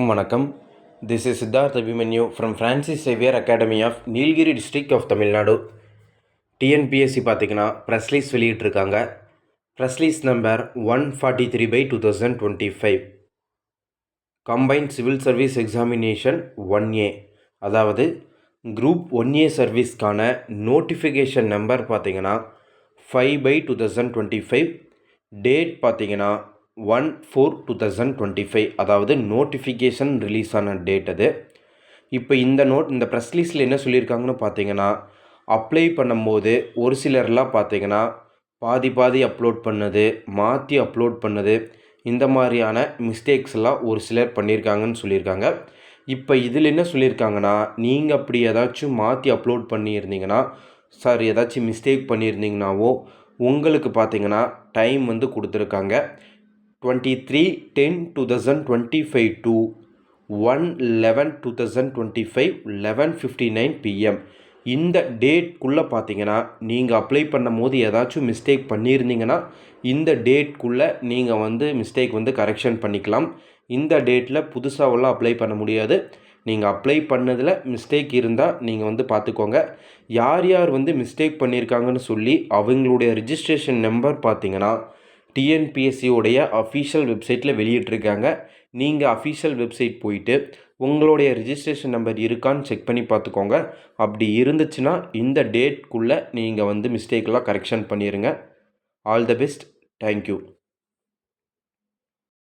வணக்கம். This is Siddharth Abhimanyu from Francis Xavier Academy of Nilgiri District of Tamil Nadu. TNPSC பார்த்தீங்கன்னா press release வெளியிட்டிருக்காங்க. Press release number 143/2025. Combined civil service examination 1A, அதாவது group 1A சர்வீஸ்க்கான notification number பார்த்தீங்கன்னா 5/2025. Date பார்த்தீங்கன்னா 1/4/2025, அதாவது notification release ஆன date அது. இப்போ இந்த ப்ரெஸ் ரிலீஸில் என்ன சொல்லியிருக்காங்கன்னு பார்த்தீங்கன்னா, அப்ளை பண்ணும்போது ஒரு சிலர்லாம் பார்த்தீங்கன்னா பாதி அப்லோட் பண்ணது, மாற்றி அப்லோட் பண்ணது, இந்த மாதிரியான மிஸ்டேக்ஸ் எல்லாம் ஒரு சிலர் பண்ணியிருக்காங்கன்னு சொல்லியிருக்காங்க. இப்போ இதில் என்ன சொல்லியிருக்காங்கன்னா, நீங்கள் அப்படி ஏதாச்சும் மாற்றி அப்லோட் பண்ணியிருந்தீங்கன்னா, சார் ஏதாச்சும் மிஸ்டேக் பண்ணியிருந்தீங்கன்னாவோ உங்களுக்கு பார்த்தீங்கன்னா டைம் கொடுத்துருக்காங்க. 23/10/2025 to 1/11/2025 11:59 PM. இந்த டேட்குள்ளே பார்த்தீங்கன்னா நீங்கள் அப்ளை பண்ணும் போது ஏதாச்சும் மிஸ்டேக் பண்ணியிருந்தீங்கன்னா இந்த டேட்குள்ளே நீங்கள் மிஸ்டேக் கரெக்ஷன் பண்ணிக்கலாம். இந்த டேட்டில் புதுசாகலாம் அப்ளை பண்ண முடியாது. நீங்கள் அப்ளை பண்ணதில் மிஸ்டேக் இருந்தால் நீங்கள் பார்த்துக்கோங்க. யார் மிஸ்டேக் பண்ணியிருக்காங்கன்னு சொல்லி அவங்களுடைய ரிஜிஸ்ட்ரேஷன் நம்பர் பார்த்தீங்கன்னா டிஎன்பிஎஸ்சியோடைய அஃபீஷியல் வெப்சைட்டில் வெளியிட்டிருக்காங்க. நீங்கள் அஃபீஷியல் வெப்சைட் போயிட்டு உங்களுடைய ரிஜிஸ்ட்ரேஷன் நம்பர் இருக்கான்னு செக் பண்ணி பார்த்துக்கோங்க. அப்படி இருந்துச்சுன்னா இந்த டேட்குள்ளே நீங்கள் மிஸ்டேக்கெலாம் கரெக்ஷன் பண்ணிடுங்க. All the best. தேங்க்யூ.